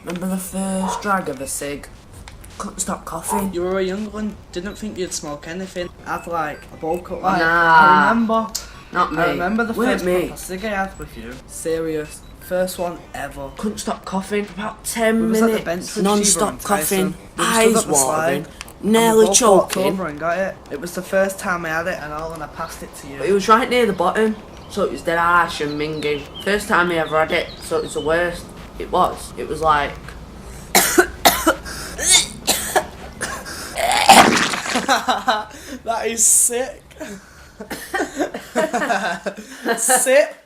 Remember the first drag of a cig? Couldn't stop coughing. You were a young one, didn't think you'd smoke anything. I'd like a bowl cut like. Nah. I remember. Not me. I remember the Weren't first proper cig I had with you. Serious. First one ever. Couldn't stop coughing for about 10 We was at the bench minutes. with Non-stop Sheba and Tyson. coughing, We stood eyes up the watering, slide, and nearly we both walked choking. over and got it. It was the first time I had it and all, and I passed it to you. But it was right near the bottom, so it was dead harsh and minging. First time I ever had it, so it was the worst. It was. It was like... That is sick. Sick.